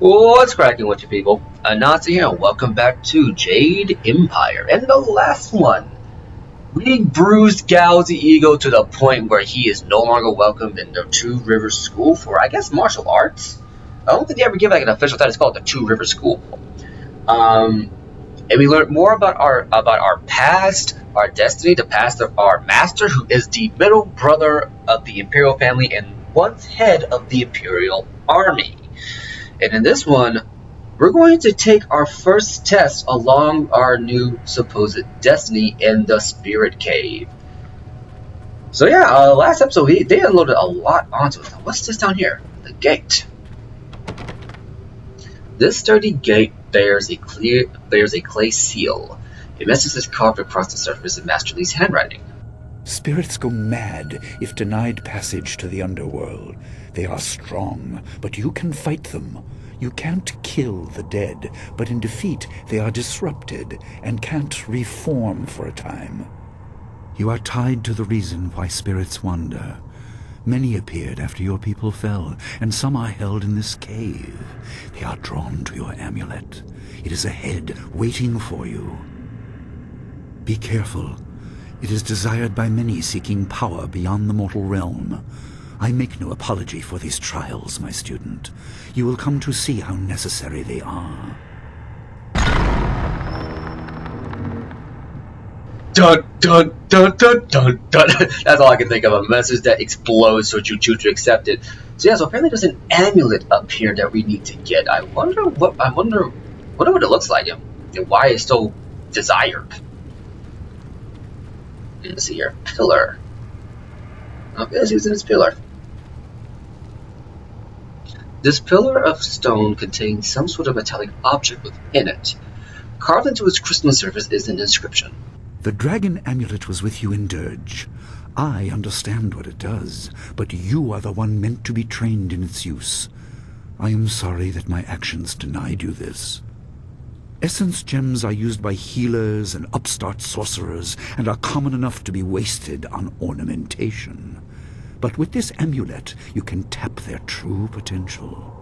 What's cracking with you people? Anansi here, and welcome back to Jade Empire. And the last one, we bruised Gao's ego to the point where he is no longer welcome in the Two Rivers School for, I guess, martial arts? I don't think they ever give like an official title. It's called the Two Rivers School. And we learned more about our past, our destiny, the past of our master, who is the middle brother of the Imperial family and once head of the Imperial Army. And in this one, we're going to take our first test along our new supposed destiny in the Spirit Cave. So yeah, last episode they unloaded a lot onto us. What's this down here? The gate. This sturdy gate bears a clay seal. A message is carved across the surface in Master Li's handwriting. Spirits go mad if denied passage to the underworld. They are strong, but you can fight them. You can't kill the dead, but in defeat they are disrupted and can't reform for a time. You are tied to the reason why spirits wander. Many appeared after your people fell, and some are held in this cave. They are drawn to your amulet. It is ahead, waiting for you. Be careful. It is desired by many seeking power beyond the mortal realm. I make no apology for these trials, my student. You will come to see how necessary they are. Dun dun dun dun dun dun. That's all I can think of. A message that explodes so you choose to accept it. So yeah, so apparently there's an amulet up here that we need to get. I wonder what it looks like and why it's so desired. Let's see here. Pillar. Okay, let's use this pillar. This pillar of stone contains some sort of metallic object within it. Carved into its crystalline surface is an inscription. The dragon amulet was with you in Dirge. I understand what it does, but you are the one meant to be trained in its use. I am sorry that my actions denied you this. Essence gems are used by healers and upstart sorcerers and are common enough to be wasted on ornamentation. But with this amulet, you can tap their true potential.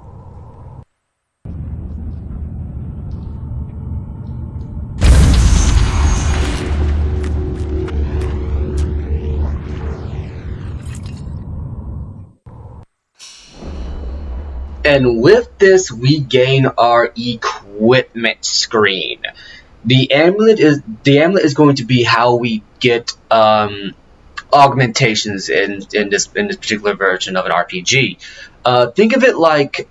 And with this, we gain our equipment screen. The amulet is going to be how we get augmentations in this particular version of an RPG. Think of it like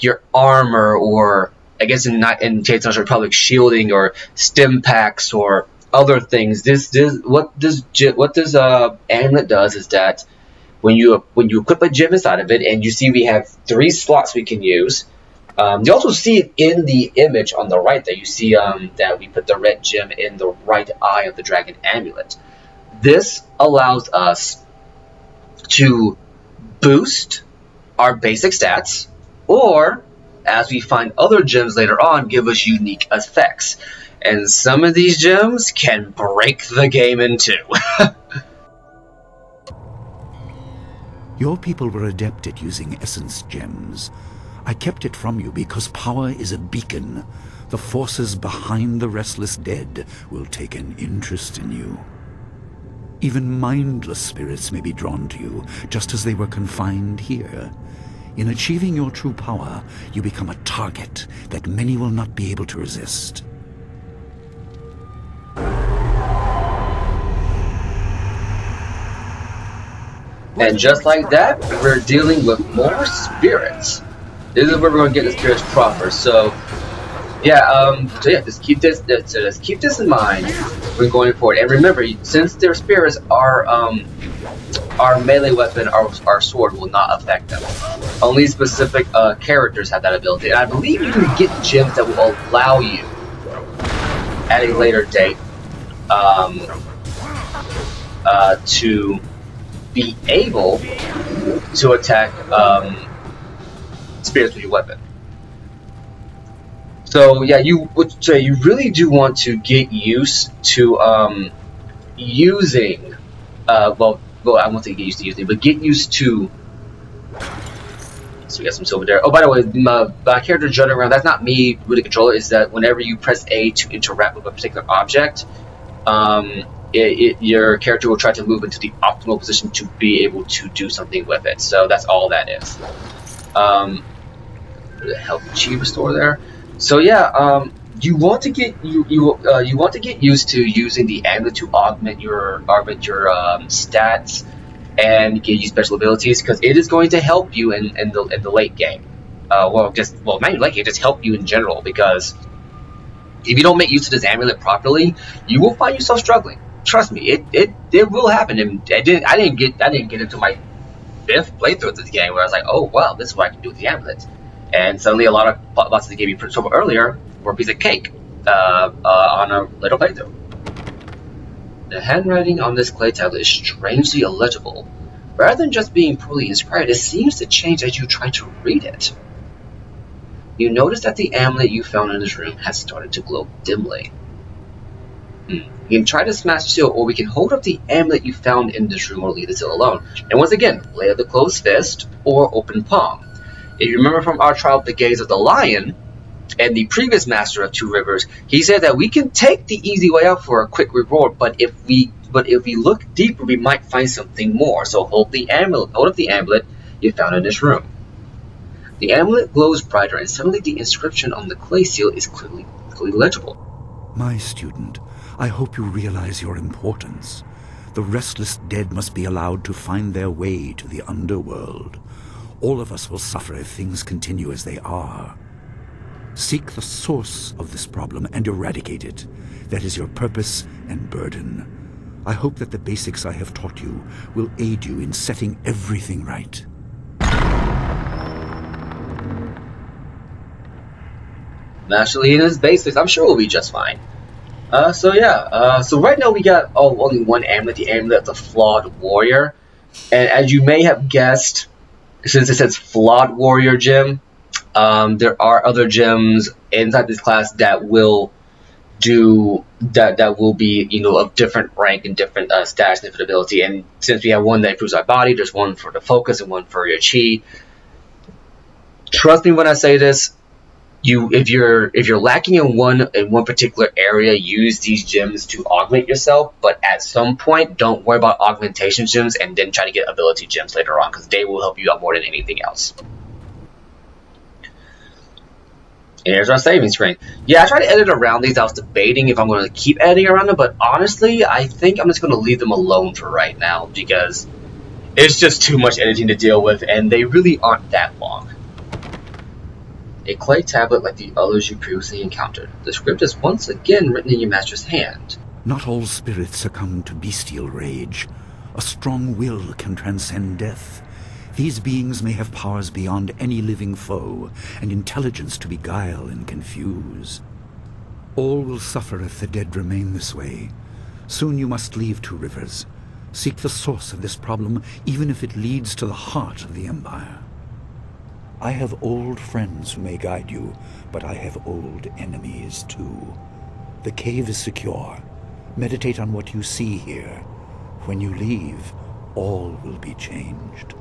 your armor, or I guess in Jade Republic shielding or stim packs or other things. What this amulet does is that when you equip a gem inside of it, and you see we have 3 slots we can use. You also see it in the image on the right there. You see that we put the red gem in the right eye of the dragon amulet. This allows us to boost our basic stats, or, as we find other gems later on, give us unique effects. And some of these gems can break the game in two. Your people were adept at using essence gems. I kept it from you because power is a beacon. The forces behind the restless dead will take an interest in you. Even mindless spirits may be drawn to you, just as they were confined here. In achieving your true power, you become a target that many will not be able to resist. And just like that, we're dealing with more spirits. This is where we're going to get the spirits proper. So, yeah, just keep this in mind when going forward. And remember, since they're spirits, our melee weapon, our sword, will not affect them. Only specific characters have that ability. And I believe you can get gems that will allow you, at a later date, to be able to attack spirits with your weapon. So yeah, you really do want to get used to using well, I won't say get used to using, but get used to So we got some silver there. Oh, by the way, my character jutting around, that's not me with the controller, is that whenever you press A to interact with a particular object, your character will try to move into the optimal position to be able to do something with it. So that's all that is. The health chi restore there. So yeah, you want to get you want to get used to using the amulet to augment your stats and give you special abilities, because it is going to help you in the late game. Not even late game, just help you in general, because if you don't make use of this amulet properly, you will find yourself struggling. Trust me, it will happen. And I didn't get into my 5th playthrough of this game where I was like, oh wow, this is what I can do with the amulet. And suddenly a lot of bots that gave me so earlier were a piece of cake on a little playthrough. The handwriting on this clay tablet is strangely illegible. Rather than just being poorly inscribed, it seems to change as you try to read it. You notice that the amulet you found in this room has started to glow dimly. You can try to smash the seal, or we can hold up the amulet you found in this room or leave the seal alone. And once again, lay up the closed fist or open palm. If you remember from our trial of the Gaze of the Lion, and the previous Master of Two Rivers, he said that we can take the easy way out for a quick reward, but if we look deeper, we might find something more. So hold up the amulet you found in this room. The amulet glows brighter, and suddenly the inscription on the clay seal is clearly legible. My student, I hope you realize your importance. The restless dead must be allowed to find their way to the underworld. All of us will suffer if things continue as they are. Seek the source of this problem and eradicate it. That is your purpose and burden. I hope that the basics I have taught you will aid you in setting everything right. Master Lena's basics, I'm sure we'll be just fine. So right now we got only one amulet, the amulet of the Flawed Warrior. And as you may have guessed, since it says Flawed Warrior gem, there are other gems inside this class that will be of different rank and different stats and different ability. And since we have one that improves our body, there's one for the focus and one for your chi. Trust me when I say this. If you're lacking in one particular area, use these gems to augment yourself. But at some point, don't worry about augmentation gems and then try to get ability gems later on, because they will help you out more than anything else. And here's our saving screen. Yeah, I tried to edit around these. I was debating if I'm going to keep editing around them, but honestly, I think I'm just going to leave them alone for right now, because it's just too much editing to deal with, and they really aren't that long. A clay tablet like the others you previously encountered. The script is once again written in your master's hand. Not all spirits succumb to bestial rage. A strong will can transcend death. These beings may have powers beyond any living foe, and intelligence to beguile and confuse. All will suffer if the dead remain this way. Soon you must leave Two Rivers. Seek the source of this problem, even if it leads to the heart of the Empire. I have old friends who may guide you, but I have old enemies too. The cave is secure. Meditate on what you see here. When you leave, all will be changed.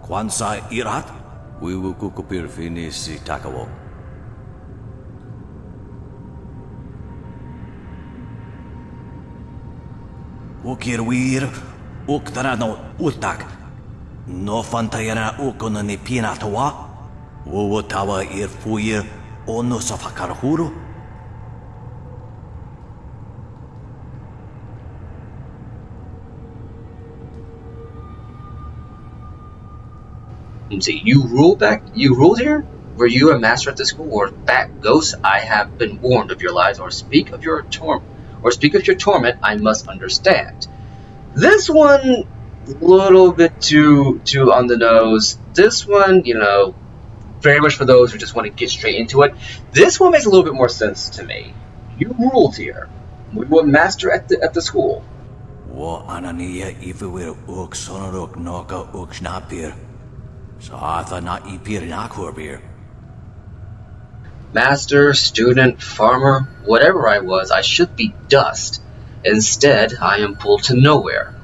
Kwansa irat, wiwukukupir fini si takawo. Ukirwir, uktarano utak. No fantayana ukona ni pinatawa. Wuwatawa irfuir ono safakarhuru. See, you ruled here? Were you a master at the school, or fat ghosts? I have been warned of your lies, or speak of your torment, I must understand. This one, a little bit too on the nose. This one, very much for those who just want to get straight into it. This one makes a little bit more sense to me. You ruled here. We were master at the school. Wo anania ifewir ook sonorok noka ook snapir. Saatha na ipir nakorbir. Master, student, farmer, whatever I was, I should be dust. Instead, I am pulled to nowhere.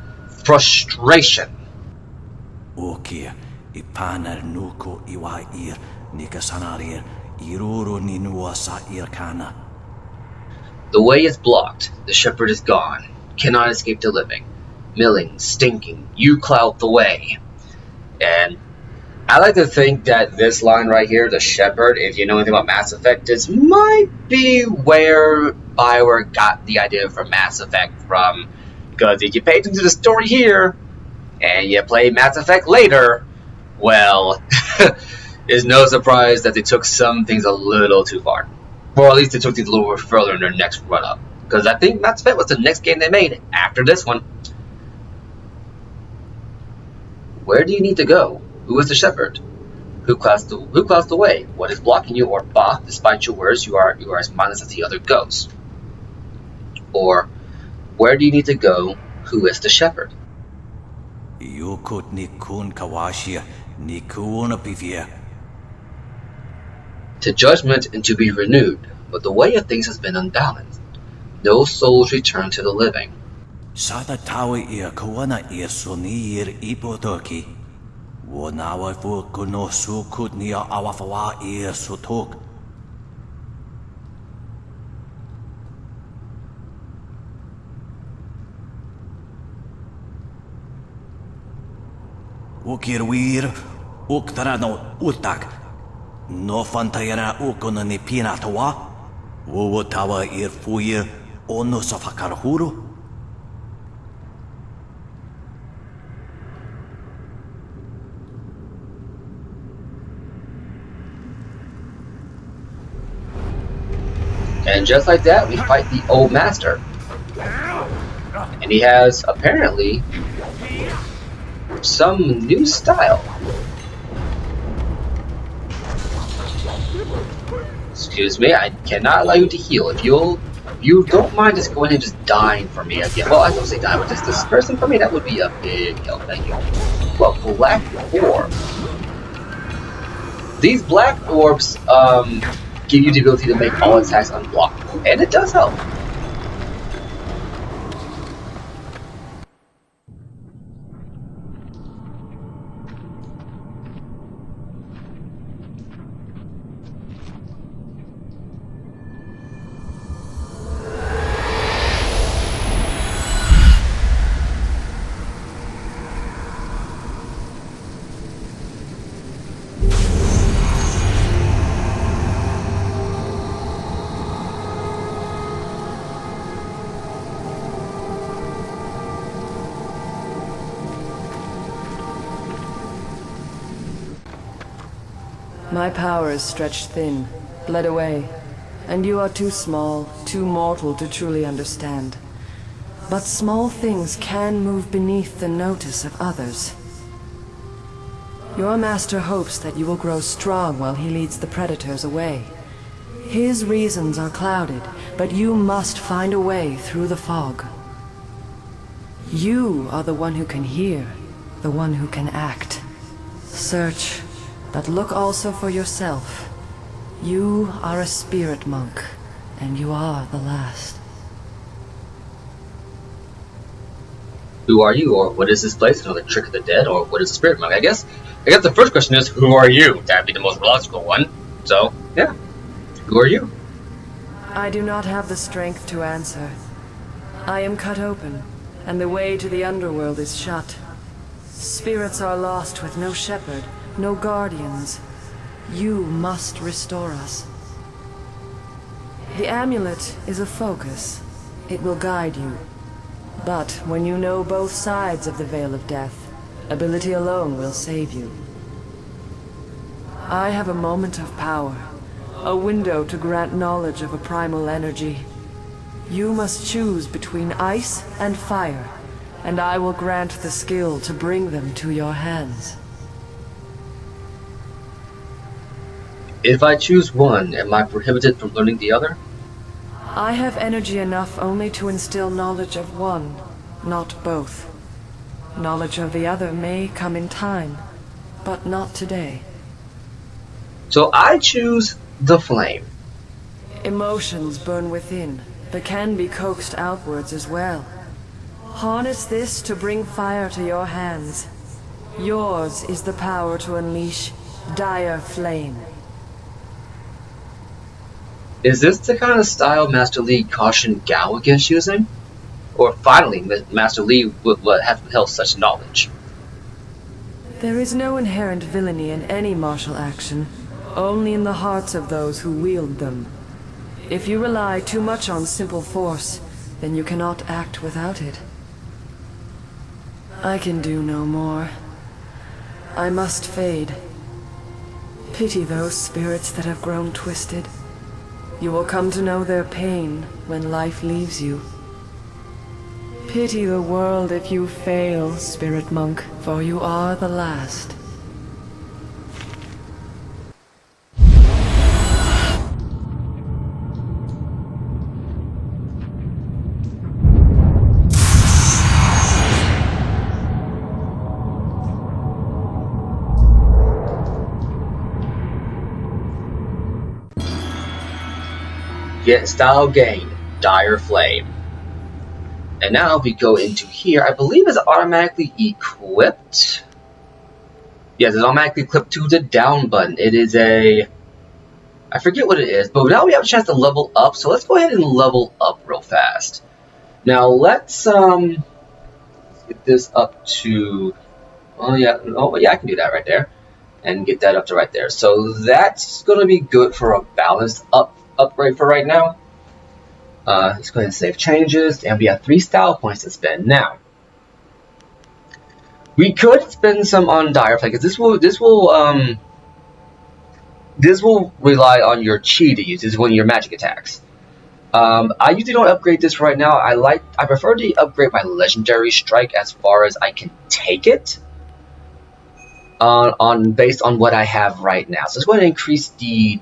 Frustration. Okia, ipanar nuko iwa ir, nikasanarir, iruro ninua sa irkana. The way is blocked. The shepherd is gone. Cannot escape the living. Milling, stinking, you cloud the way. And I like to think that this line right here, the shepherd, if you know anything about Mass Effect, this might be where Bioware got the idea for Mass Effect from. Because if you pay attention to the story here, and you play Mass Effect later, well, it's no surprise that they took some things a little too far. Or at least they took things a little bit further in their next run-up. Because I think Mass Effect was the next game they made after this one. Where do you need to go? Who is the shepherd? Who clouds the way? What is blocking you? Or bah, despite your words, you are as mindless as the other ghosts. Or where do you need to go? Who is the shepherd? Yukut nikun kawashia, nikuna pivia. To judgment and to be renewed, but the way of things has been unbalanced. No souls return to the living. Sada tawi ia kawana ia sonir ipotoki. Wonawa fu kuno sukut nia awafawa ia sotok. Ukirwir, uktarano utak. No fantayana ukona ni pinatawa. Wotawa ir fuir ono safakarhuru. And just like that, we fight the old master. And he has, apparently, some new style. Excuse me, I cannot allow you to heal. If you don't mind just going ahead and just dying for me again. Well, I don't say die, but just dispersing for me, that would be a big help, thank you. Well, black orb. These black orbs, give you the ability to make all attacks unblockable, and it does help. My power is stretched thin, bled away, and you are too small, too mortal to truly understand. But small things can move beneath the notice of others. Your master hopes that you will grow strong while he leads the predators away. His reasons are clouded, but you must find a way through the fog. You are the one who can hear, the one who can act. Search. But look also for yourself. You are a spirit monk, and you are the last. Who are you, or what is this place? Another trick of the dead, or what is a spirit monk? I guess the first question is, who are you? That'd be the most logical one. So, yeah. Who are you? I do not have the strength to answer. I am cut open, and the way to the underworld is shut. Spirits are lost with no shepherd, no guardians. You must restore us. The amulet is a focus. It will guide you. But when you know both sides of the Veil of Death, ability alone will save you. I have a moment of power, a window to grant knowledge of a primal energy. You must choose between ice and fire, and I will grant the skill to bring them to your hands. If I choose one, am I prohibited from learning the other? I have energy enough only to instill knowledge of one, not both. Knowledge of the other may come in time, but not today. So I choose the flame. Emotions burn within, but can be coaxed outwards as well. Harness this to bring fire to your hands. Yours is the power to unleash dire flame. Is this the kind of style Master Li cautioned Gao against using? Or finally, Master Li would have held such knowledge? There is no inherent villainy in any martial action, only in the hearts of those who wield them. If you rely too much on simple force, then you cannot act without it. I can do no more. I must fade. Pity those spirits that have grown twisted. You will come to know their pain when life leaves you. Pity the world if you fail, spirit monk, for you are the last. Get style gain, dire flame. And now if we go into here, I believe it's automatically equipped. Yes, it's automatically equipped to the down button. It is a... I forget what it is, but now we have a chance to level up, so let's go ahead and level up real fast. Now let's get this up to... oh yeah, I can do that right there. And get that up to right there. So that's going to be good for a balanced upgrade for right now. Let's go ahead and save changes, and we have 3 style points to spend. Now, we could spend some on dire flame, because this will rely on your chi to use. This is one of your magic attacks. I usually don't upgrade this right now. I prefer to upgrade my legendary strike as far as I can take it. Based on what I have right now. So let's go ahead and increase the...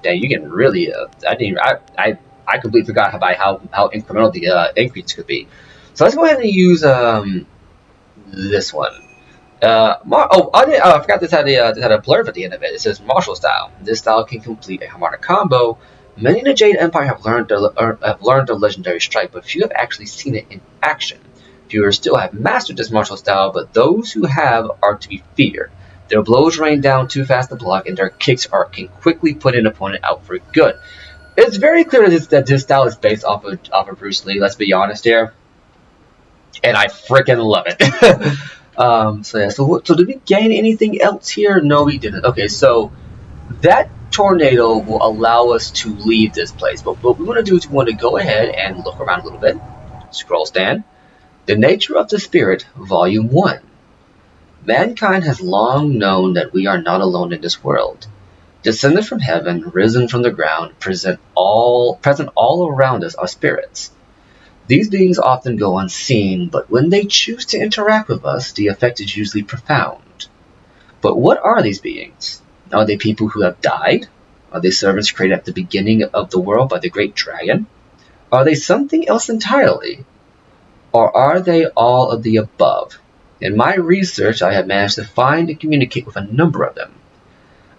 Dang, you can really... I completely forgot about how incremental the increase could be. So let's go ahead and use this one. I forgot this had a blurb at the end of it. It says martial style. This style can complete a harmonic combo. Many in the Jade Empire have learned the legendary strike, but few have actually seen it in action. Fewer still have mastered this martial style, but those who have are to be feared. Their blows rain down too fast to block, and their kicks can quickly put an opponent out for good. It's very clear that this style is based off of Bruce Lee, let's be honest here. And I freaking love it. So did we gain anything else here? No, we didn't. Okay, so that tornado will allow us to leave this place. But what we want to do is we want to go ahead and look around a little bit. Scroll stand. The Nature of the Spirit, Volume 1. Mankind has long known that we are not alone in this world. Descended from heaven, risen from the ground, present all around us are spirits. These beings often go unseen, but when they choose to interact with us, the effect is usually profound. But what are these beings? Are they people who have died? Are they servants created at the beginning of the world by the great dragon? Are they something else entirely? Or are they all of the above? In my research, I have managed to find and communicate with a number of them.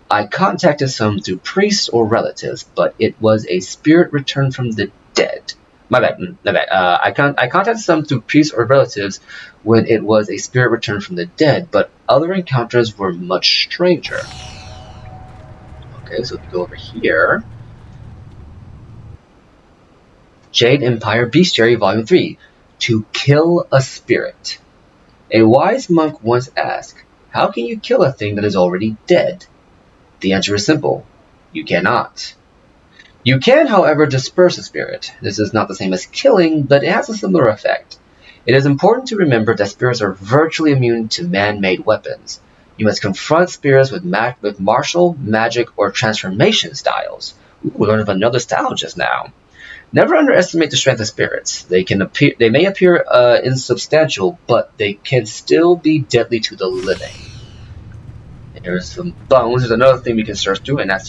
I contacted some through priests or relatives, but it was a spirit returned from the dead. My bad. I contacted some through priests or relatives when it was a spirit returned from the dead, but other encounters were much stranger. Okay, so if we go over here. Jade Empire Bestiary Volume 3. To kill a spirit. A wise monk once asked, how can you kill a thing that is already dead? The answer is simple. You cannot. You can, however, disperse a spirit. This is not the same as killing, but it has a similar effect. It is important to remember that spirits are virtually immune to man-made weapons. You must confront spirits with martial, magic, or transformation styles. Ooh, we learned of another style just now. Never underestimate the strength of spirits. They may appear insubstantial, but they can still be deadly to the living. There's some bones. There's another thing we can search through, and that's,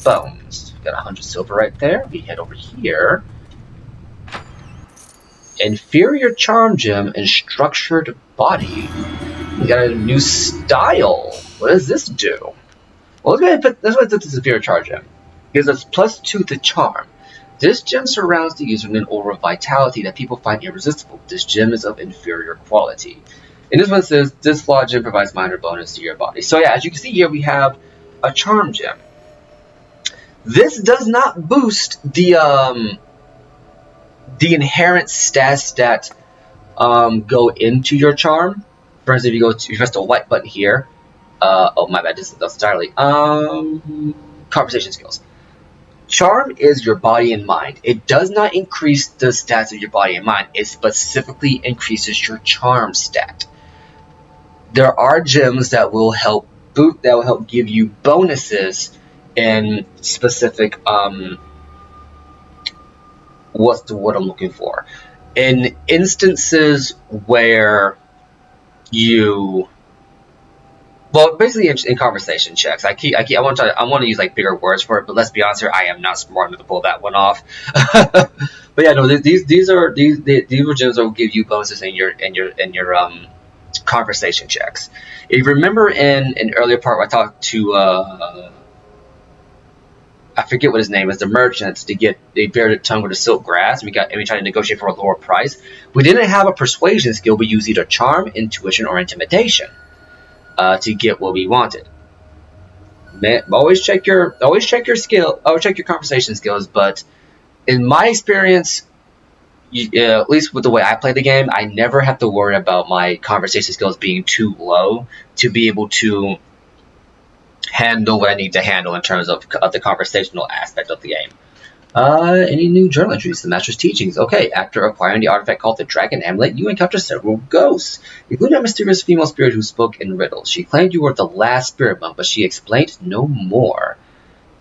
bones. We got 100 silver right there. We head over here. Inferior charm gem and structured body. We got a new style. What does this do? Well, let's go ahead and put this inferior charm gem. Gives us +2 to charm. This gem surrounds the user with an aura of vitality that people find irresistible. This gem is of inferior quality. And this one says, this flaw gem provides minor bonus to your body. So yeah, as you can see here, we have a charm gem. This does not boost the inherent stats that go into your charm. For instance, if you press the white button here, oh my bad, that's entirely conversation skills. Charm is your body and mind. It does not increase the stats of your body and mind. It specifically increases your charm stat. There are gems that will help give you bonuses in specific what's the word I'm looking for? In instances where you, well, basically in conversation checks. I want to use like bigger words for it, but let's be honest here, I am not smart enough to pull that one off. But yeah, no, these were gems that will give you bonuses in your conversation checks. If you remember in an earlier part where I talked to I forget what his name is, the merchant, they bared a tongue with the silk grass, and we tried to negotiate for a lower price. We didn't have a persuasion skill. We used either charm, intuition, or intimidation to get what we wanted. Man, always check your skill. Always check your conversation skills. But in my experience, at least with the way I play the game, I never have to worry about my conversation skills being too low to be able to handle what I need to handle in terms of the conversational aspect of the game. Any new journal entries? The Master's teachings. Okay, after acquiring the artifact called the Dragon Amulet, you encounter several ghosts, including a mysterious female spirit who spoke in riddles. She claimed you were the last spirit monk, but she explained no more.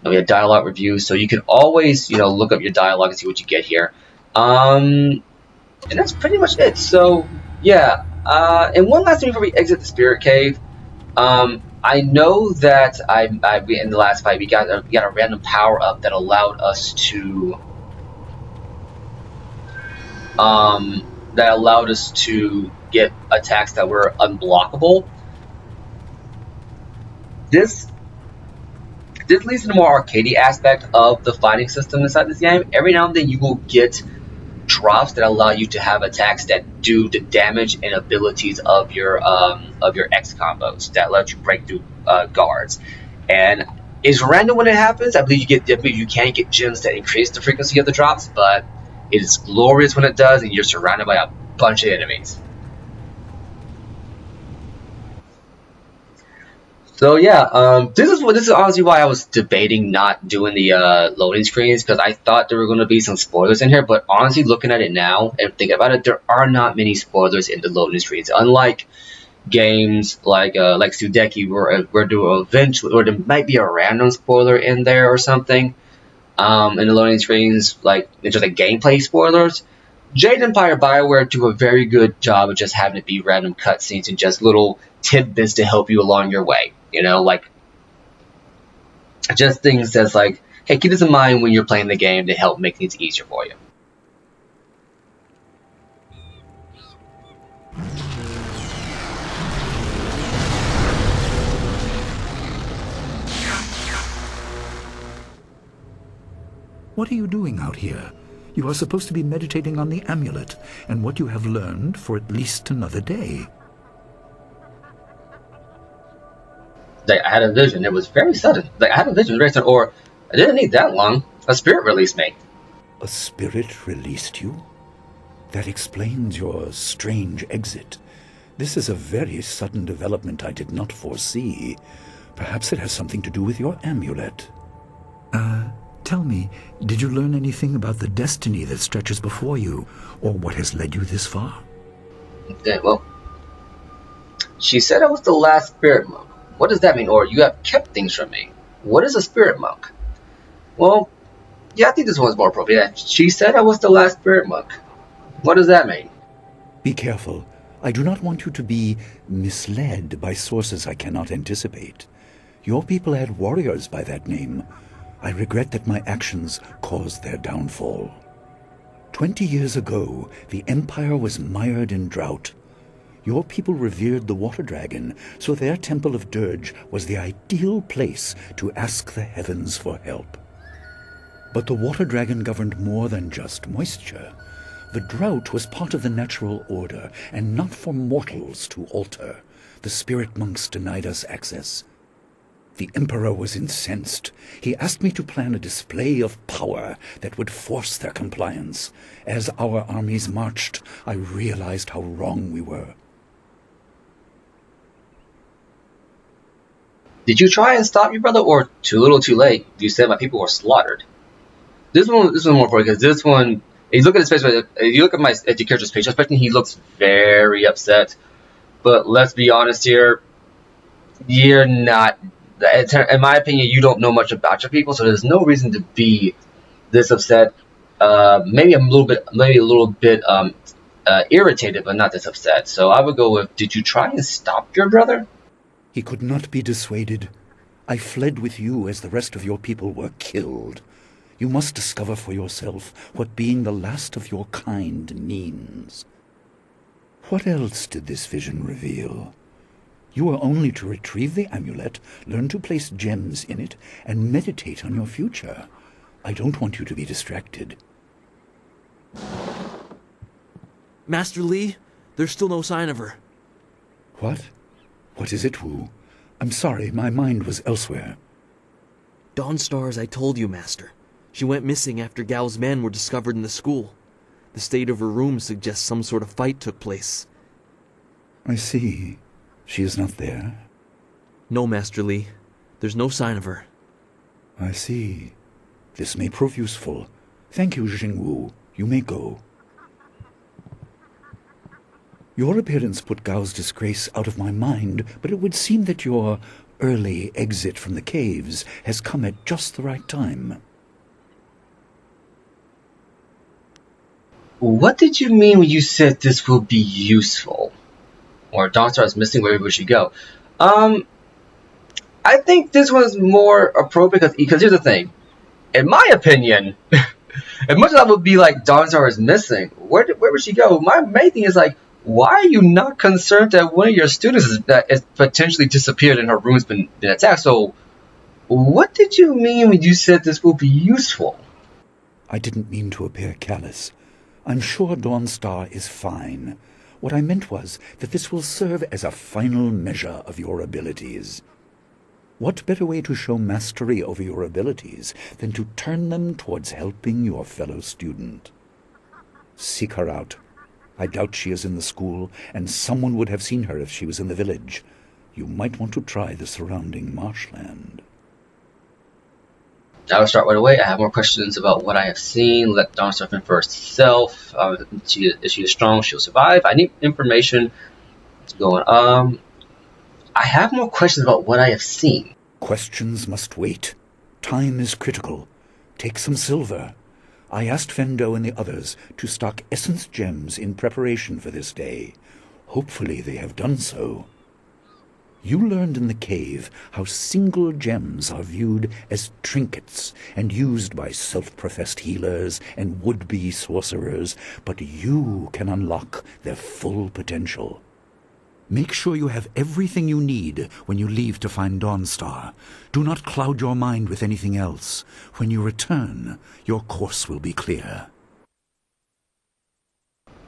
Now we have dialogue reviews, so you can always, look up your dialogue and see what you get here. And that's pretty much it. So, yeah. And one last thing before we exit the Spirit Cave. I know that in the last fight we got a random power up that allowed us to get attacks that were unblockable. This leads to the more arcadey aspect of the fighting system inside this game. Every now and then you will get drops that allow you to have attacks that do the damage and abilities of your X combos that let you break through guards. And it's random when it happens. I believe you can get gems that increase the frequency of the drops, but it is glorious when it does, and you're surrounded by a bunch of enemies. So yeah, this is honestly why I was debating not doing the loading screens, because I thought there were going to be some spoilers in here. But honestly, looking at it now and thinking about it, there are not many spoilers in the loading screens. Unlike games like Sudeki, where there might be a random spoiler in there or something in the loading screens, like just like gameplay spoilers. Jade Empire BioWare do a very good job of just having it be random cutscenes and just little tidbits to help you along your way. Like just things that's like, hey, keep this in mind when you're playing the game to help make things easier for you. What are you doing out here? You are supposed to be meditating on the amulet and what you have learned for at least another day. I had a vision. It was very sudden. I had a vision very sudden, or I didn't need that long. A spirit released me. A spirit released you? That explains your strange exit. This is a very sudden development I did not foresee. Perhaps it has something to do with your amulet. Tell me, did you learn anything about the destiny that stretches before you, or what has led you this far? Okay, well, she said I was the last spirit monk. What does that mean? Or you have kept things from me. What is a spirit monk? Well, yeah, I think this one's more appropriate. She said I was the last spirit monk. What does that mean? Be careful. I do not want you to be misled by sources I cannot anticipate. Your people had warriors by that name. I regret that my actions caused their downfall. 20 years ago, the Empire was mired in drought. Your people revered the water dragon, so their temple of dirge was the ideal place to ask the heavens for help. But the water dragon governed more than just moisture. The drought was part of the natural order, and not for mortals to alter. The spirit monks denied us access. The Emperor was incensed. He asked me to plan a display of power that would force their compliance. As our armies marched, I realized how wrong we were. Did you try and stop your brother, or too little too late? You said my people were slaughtered. This one more important because this one, if you look at his face, if you look at your character's page, especially he looks very upset. But let's be honest here, you're not. In my opinion, you don't know much about your people, so there's no reason to be this upset. Maybe a little bit irritated, but not this upset. So I would go with, did you try and stop your brother? He could not be dissuaded. I fled with you as the rest of your people were killed. You must discover for yourself what being the last of your kind means. What else did this vision reveal? You are only to retrieve the amulet, learn to place gems in it, and meditate on your future. I don't want you to be distracted. Master Li, there's still no sign of her. What? What is it, Wu? I'm sorry, my mind was elsewhere. Dawnstar, as I told you, Master. She went missing after Gao's men were discovered in the school. The state of her room suggests some sort of fight took place. I see. She is not there? No, Master Li. There's no sign of her. I see. This may prove useful. Thank you, Jingwu. You may go. Your appearance put Gao's disgrace out of my mind, but it would seem that your early exit from the caves has come at just the right time. What did you mean when you said this will be useful? Or Dawnstar is missing, where we should go? I think this one's more appropriate because here's the thing. In my opinion, as much as I would be like Dawnstar is missing, where would she go? My main thing is like, why are you not concerned that one of your students is potentially disappeared and her room's been attacked? So, what did you mean when you said this will be useful? I didn't mean to appear callous. I'm sure Dawnstar is fine. What I meant was that this will serve as a final measure of your abilities. What better way to show mastery over your abilities than to turn them towards helping your fellow student? Seek her out. I doubt she is in the school, and someone would have seen her if she was in the village. You might want to try the surrounding marshland. I will start right away. I have more questions about what I have seen. Let Dawnstar fend for herself. If she is strong, she'll survive. I need information. What's going on? I have more questions about what I have seen. Questions must wait. Time is critical. Take some silver. I asked Fendo and the others to stock essence gems in preparation for this day. Hopefully they have done so. You learned in the cave how single gems are viewed as trinkets and used by self-professed healers and would-be sorcerers, but you can unlock their full potential. Make sure you have everything you need when you leave to find Dawnstar. Do not cloud your mind with anything else. When you return, your course will be clear.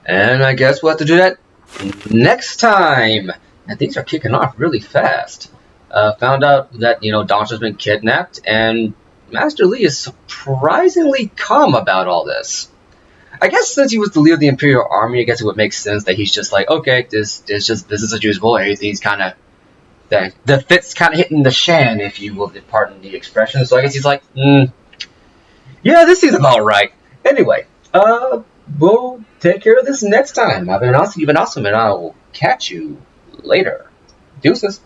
And I guess we'll have to do that next time. And things are kicking off really fast. Found out that, Dawnstar's been kidnapped, and Master Li is surprisingly calm about all this. I guess since he was the leader of the Imperial Army, I guess it would make sense that he's just like, okay, this is just business as usual. Everything's kind of, the fit's kind of hitting the shan, if you will, pardon the expression. So I guess he's like, yeah, this seems about right. Anyway, we'll take care of this next time. I've been awesome, you've been awesome, and I will catch you later. Deuces.